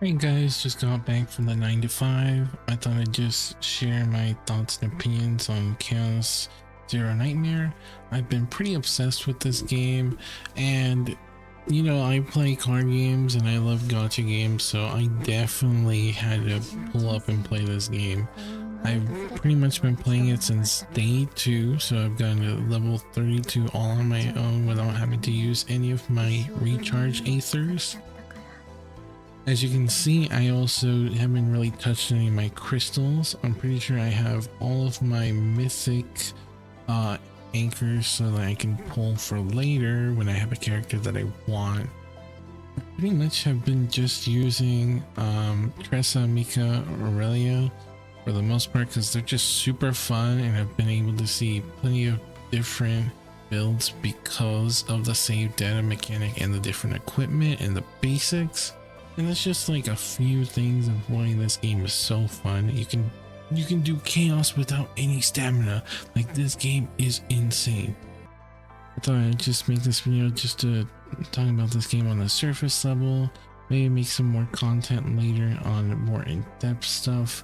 Hey guys, just got back from the 9 to 5. I thought I'd just share my thoughts and opinions on Chaos Zero Nightmare. I've been pretty obsessed with this game, and I play card games and I love gacha games, so I definitely had to pull up and play this game. I've pretty much been playing it since day 2, so I've gotten to level 32 all on my own without having to use any of my recharge aethers. As you can see, I also haven't really touched any of my crystals. I'm pretty sure I have all of my mythic anchors so that I can pull for later when I have a character that I want. I pretty much have been just using Tressa, Mika, Aurelia for the most part because they're just super fun, and I've been able to see plenty of different builds because of the save data mechanic and the different equipment and the basics. And that's just like a few things of why this game is so fun. You can do chaos without any stamina. Like, this game is insane. I thought I'd just make this video just to talk about this game on the surface level. Maybe make some more content later on more in-depth stuff.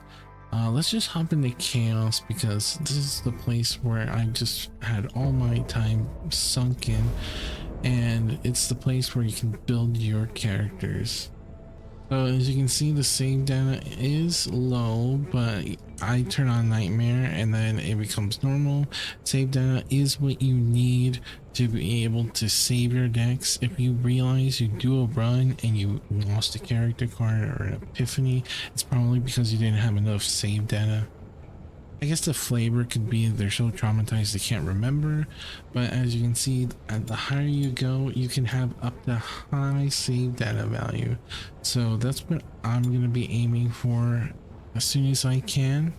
Let's just hop into chaos because this is the place where I just had all my time sunk in, and it's the place where you can build your characters. So as you can see, the save data is low, but I turn on nightmare and then it becomes normal. Save data is what you need to be able to save your decks. If you realize you do a run and you lost a character card or an epiphany, it's probably because you didn't have enough save data. I guess the flavor could be they're so traumatized they can't remember, but as you can see, at the higher you go, you can have up to high save data value. So that's what I'm going to be aiming for as soon as I can.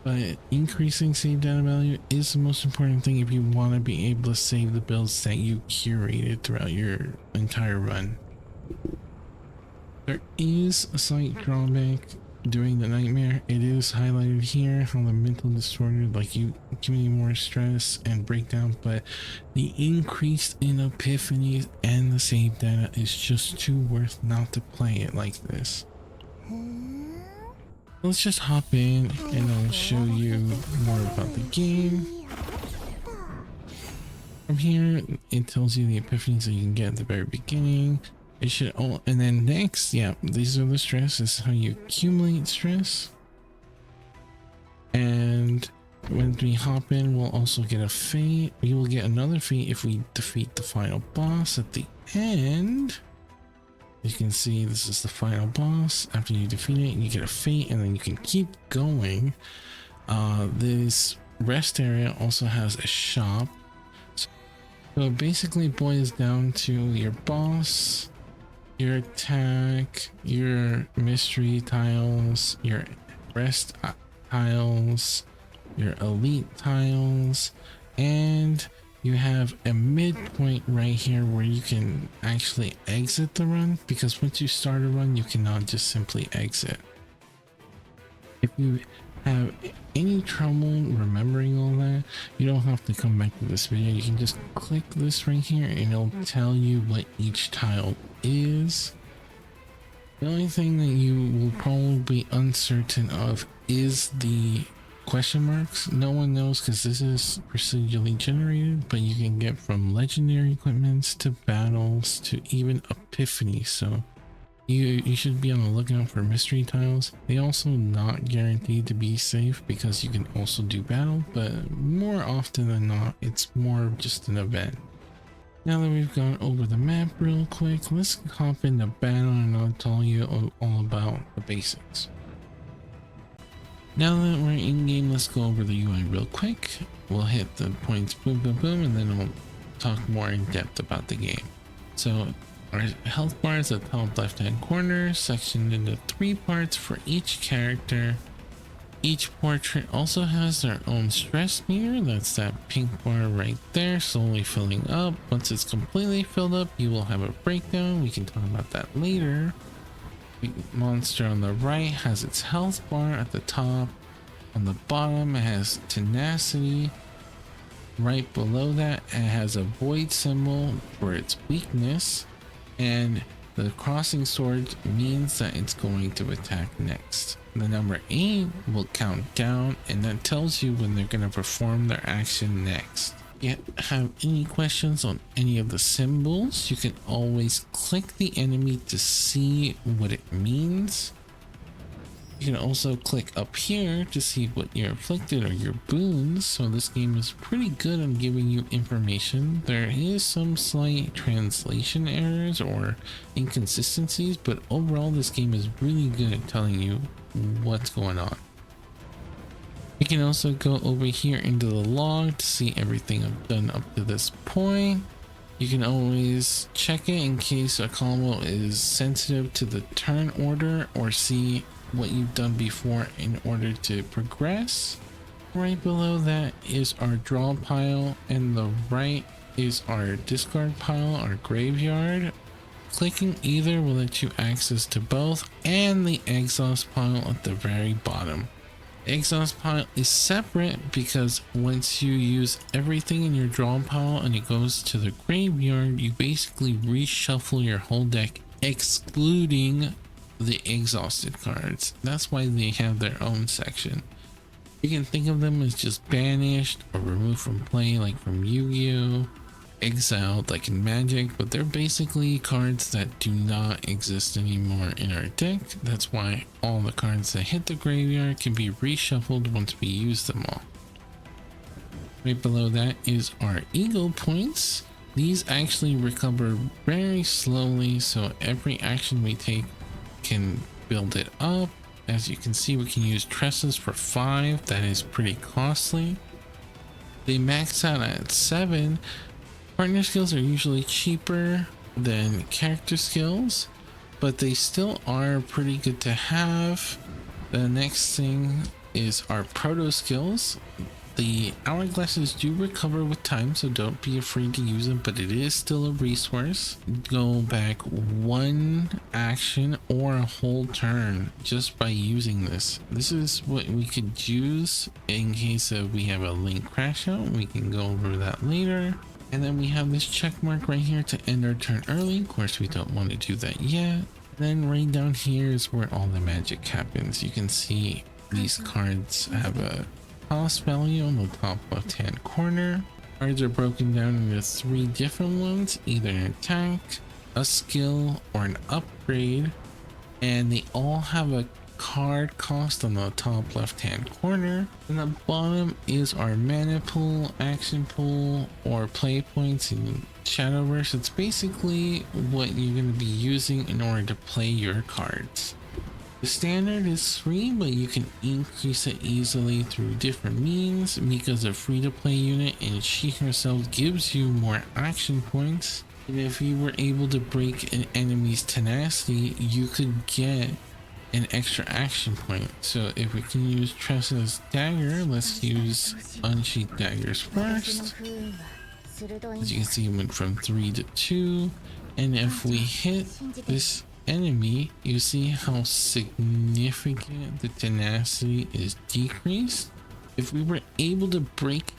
But increasing save data value is the most important thing if you want to be able to save the builds that you curated throughout your entire run. There is a slight drawback during the nightmare. It is highlighted here how the mental distorted, like you giving you more stress and breakdown, but the increase in epiphanies and the save data is just too worth not to play it like this. Let's just hop in and I'll show you more about the game. From here, it tells you the epiphanies that you can get at the very beginning. It should all, and then next, yeah, these are the stress. This is how you accumulate stress. And when we hop in, we'll also get a fate. We will get another fate if we defeat the final boss at the end. You can see this is the final boss. After you defeat it, you get a fate, and then you can keep going. This rest area also has a shop. So it basically boils down to your boss, your attack, your mystery tiles, your rest tiles, your elite tiles, and you have a midpoint right here where you can actually exit the run, because once you start a run, you cannot just simply exit. If you have any trouble remembering all that, you don't have to come back to this video. You can just click this right here and it'll tell you what each tile is. The only thing that you will probably be uncertain of is the question marks. No one knows because this is procedurally generated, but you can get from legendary equipments to battles to even epiphany. So you should be on the lookout for mystery tiles. They also not guaranteed to be safe because you can also do battle, but more often than not, it's more just an event. Now that we've gone over the map real quick, let's hop into battle and I'll tell you all about the basics. Now that we're in game, let's go over the UI real quick. We'll hit the points boom boom boom, and then we'll talk more in depth about the game. So our health bar is at the top left hand corner, sectioned into 3 parts for each character. Each portrait also has their own stress meter. That's that pink bar right there, slowly filling up. Once it's completely filled up, you will have a breakdown. We can talk about that later. The monster on the right has its health bar at the top. On the bottom, it has tenacity. Right below that, it has a void symbol for its weakness. And The crossing sword means that it's going to attack next. The number 8 will count down, and that tells you when they're going to perform their action next. If you have any questions on any of the symbols, you can always click the enemy to see what it means. You can also click up here to see what you're afflicted or your boons. So this game is pretty good on giving you information. There is some slight translation errors or inconsistencies, but overall this game is really good at telling you what's going on. You can also go over here into the log to see everything I've done up to this point. You can always check it in case a combo is sensitive to the turn order, or see what you've done before in order to progress. Right below that is our draw pile, and the right is our discard pile, our graveyard. Clicking either will let you access to both, and the exhaust pile at the very bottom. The exhaust pile is separate because once you use everything in your draw pile and it goes to the graveyard, you basically reshuffle your whole deck, excluding the exhausted cards. That's why they have their own section. You can think of them as just banished or removed from play, like from Yu-Gi-Oh, exiled like in Magic, but they're basically cards that do not exist anymore in our deck. That's why all the cards that hit the graveyard can be reshuffled once we use them all. Right below that is our ego points. These actually recover very slowly, so every action we take can build it up. As you can see, we can use tresses for 5. That is pretty costly. They max out at 7. Partner skills are usually cheaper than character skills, but they still are pretty good to have. The next thing is our proto skills. The hourglasses do recover with time, so don't be afraid to use them, but it is still a resource. Go back 1 action or a whole turn just by using this. This is what we could use in case we have a link crash out. We can go over that later. And then we have this check mark right here to end our turn early. Of course, we don't want to do that yet. Then right down here is where all the magic happens. You can see these cards have a cost value on the top left hand corner. Cards are broken down into 3 different ones, either an attack, a skill, or an upgrade, and they all have a card cost on the top left hand corner. And the bottom is our mana pool, action pool, or play points in Shadowverse. It's basically what you're going to be using in order to play your cards. The standard is free, but you can increase it easily through different means. Mika's a free-to-play unit, and she herself gives you more action points. And if you were able to break an enemy's tenacity, you could get an extra action point. So if we can use Tressa's dagger, let's use unsheathed daggers first. As you can see, it went from 3 to 2. And if we hit this enemy, you see how significant the tenacity is decreased. If we were able to break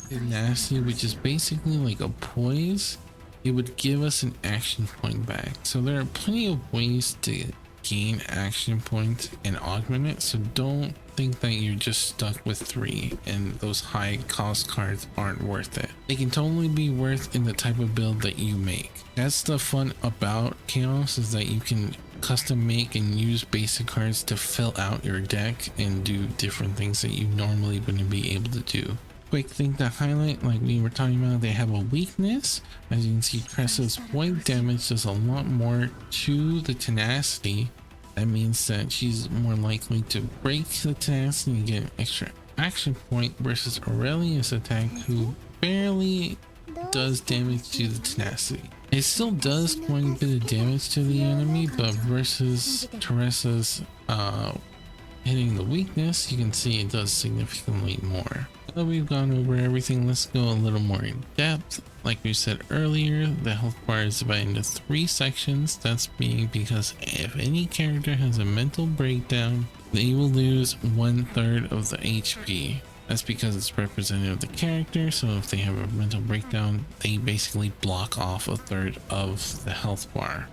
tenacity, which is basically like a poise, it would give us an action point back. So there are plenty of ways to gain action points and augment it, so don't think that you're just stuck with 3 and those high cost cards aren't worth it. They can totally be worth in the type of build that you make. That's the fun about Chaos, is that you can custom make and use basic cards to fill out your deck and do different things that you normally wouldn't be able to do. Quick thing to highlight, like we were talking about, they have a weakness. As you can see, Tressa's white damage does a lot more to the tenacity. That means that she's more likely to break the tenacity and get an extra action point, versus Aurelia's attack, who barely does damage to the tenacity. It still does quite a bit of damage to the enemy, but versus Teresa's hitting the weakness, you can see it does significantly more. Now we've gone over everything, let's go a little more in depth. Like we said earlier, the health bar is divided into 3 sections. That's being because if any character has a mental breakdown, they will lose 1/3 of the HP. That's because it's representative of the character, so if they have a mental breakdown, they basically block off 1/3 of the health bar.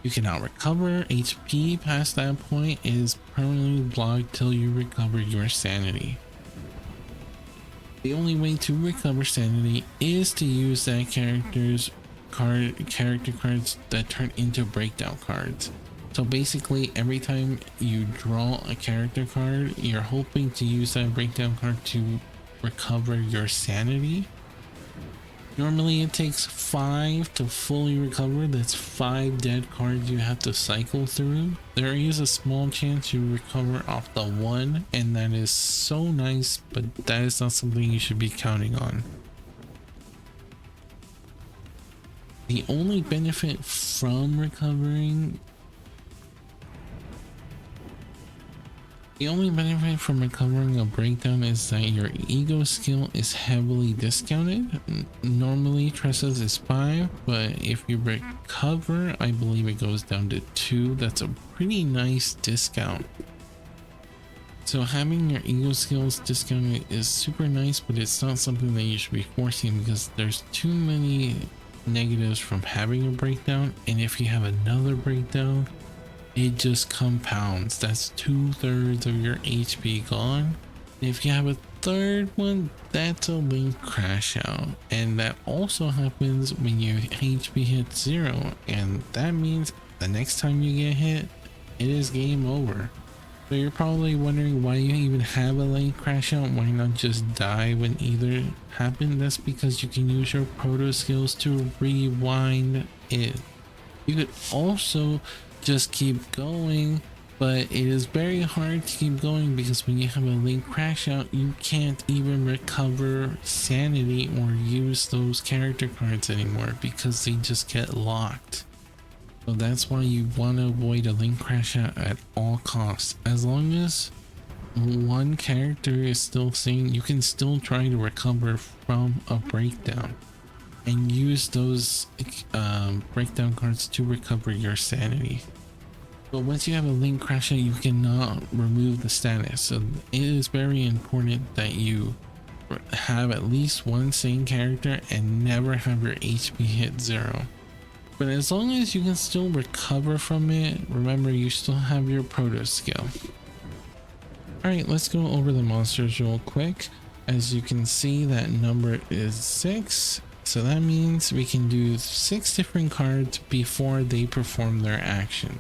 You cannot recover HP past that point. It is permanently blocked till you recover your sanity. The only way to recover sanity is to use that character cards that turn into breakdown cards. So basically every time you draw a character card, you're hoping to use that breakdown card to recover your sanity. Normally it takes 5 to fully recover. That's 5 dead cards you have to cycle through. There is a small chance you recover off the 1, and that is so nice, but that is not something you should be counting on. The only benefit from recovering a breakdown is that your ego skill is heavily discounted. Normally Tressa's is 5, but if you recover, I believe it goes down to 2. That's a pretty nice discount. So having your ego skills discounted is super nice, but it's not something that you should be forcing because there's too many negatives from having a breakdown, and if you have another breakdown, it just compounds. That's 2/3 of your HP gone. If you have a third one, that's a link crash out, and that also happens when your HP hits 0, and that means the next time you get hit, it is game over. So you're probably wondering why you even have a link crash out. Why not just die when either happened? That's because you can use your proto skills to rewind it. You could also just keep going, but it is very hard to keep going because when you have a link crash out, you can't even recover sanity or use those character cards anymore because they just get locked. So that's why you want to avoid a link crash out at all costs. As long as one character is still sane, you can still try to recover from a breakdown and use those breakdown cards to recover your sanity. But once you have a link crash out, you cannot remove the status. So it is very important that you have at least one sane character and never have your HP hit 0. But as long as you can still recover from it, remember you still have your proto skill. Alright, let's go over the monsters real quick. As you can see, that number is 6. So that means we can do 6 different cards before they perform their action.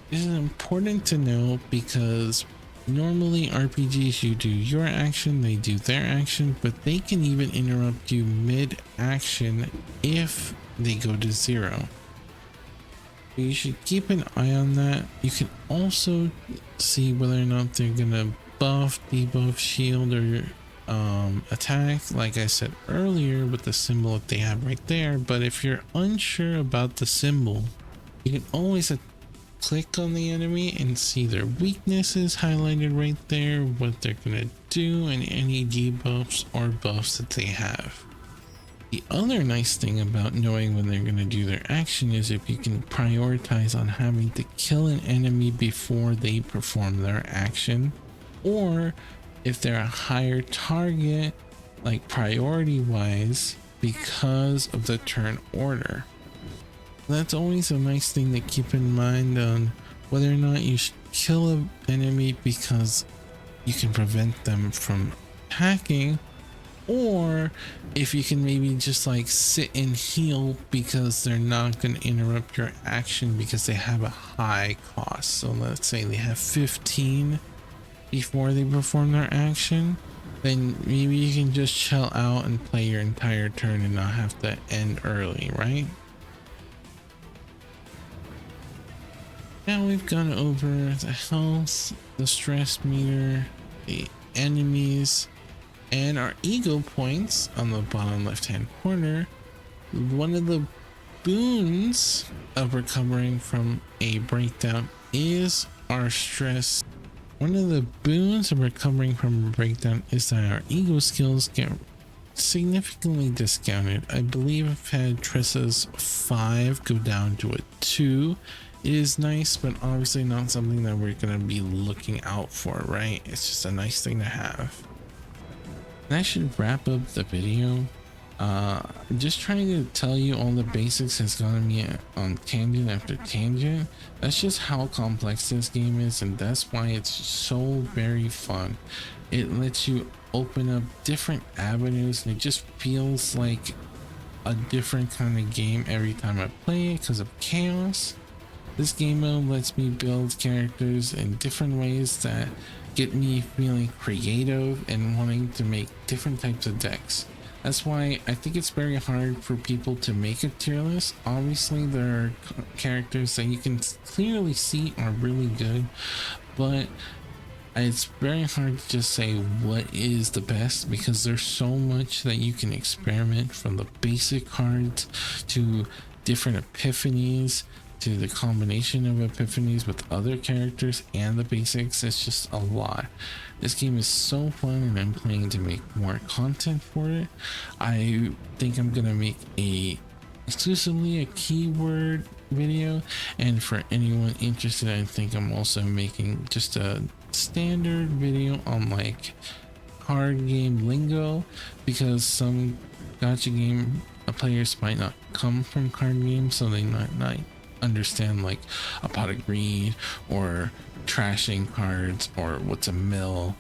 This is important to know because normally RPGs, you do your action, they do their action, but they can even interrupt you mid-action if they go to 0. So you should keep an eye on that. You can also see whether or not they're gonna buff, debuff, shield, or attack, like I said earlier with the symbol that they have right there. But if you're unsure about the symbol, you can always click on the enemy and see their weaknesses highlighted right there, what they're gonna do, and any debuffs or buffs that they have. The other nice thing about knowing when they're gonna do their action is if you can prioritize on having to kill an enemy before they perform their action, or if they're a higher target, like priority wise, because of the turn order. That's always a nice thing to keep in mind on whether or not you should kill an enemy because you can prevent them from attacking, or if you can maybe just like sit and heal because they're not going to interrupt your action because they have a high cost. So let's say they have 15 before they perform their action, then maybe you can just chill out and play your entire turn and not have to end early, right? Now we've gone over the health, the stress meter, the enemies, and our ego points on the bottom left hand corner. One of the boons of recovering from a breakdown is our stress. One of the boons of recovering from a breakdown is that our ego skills get significantly discounted. I believe I've had Tressa's 5 go down to a 2. It is nice, but obviously not something that we're going to be looking out for, right? It's just a nice thing to have. That should wrap up the video. Just trying to tell you all the basics has gotten me on tangent after tangent. That's just how complex this game is, and that's why it's so very fun. It lets you open up different avenues, and it just feels like a different kind of game every time I play it because of chaos. This game mode lets me build characters in different ways that get me feeling creative and wanting to make different types of decks. That's why I think it's very hard for people to make a tier list. Obviously, there are characters that you can clearly see are really good, but it's very hard to just say what is the best because there's so much that you can experiment, from the basic cards to different epiphanies to the combination of epiphanies with other characters and the basics. It's just a lot. This game is so fun, and I'm planning to make more content for it. I think I'm gonna make exclusively a keyword video, and for anyone interested, I think I'm also making just a standard video on like card game lingo, because some gacha game players might not come from card games, so they might not understand like a pot of greed or trashing cards or what's a mill.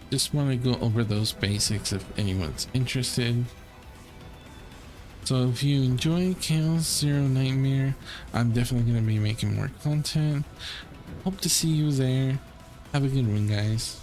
Just want to go over those basics if anyone's interested. So if you enjoy Chaos Zero Nightmare, I'm definitely going to be making more content. Hope to see you there. Have a good one, guys.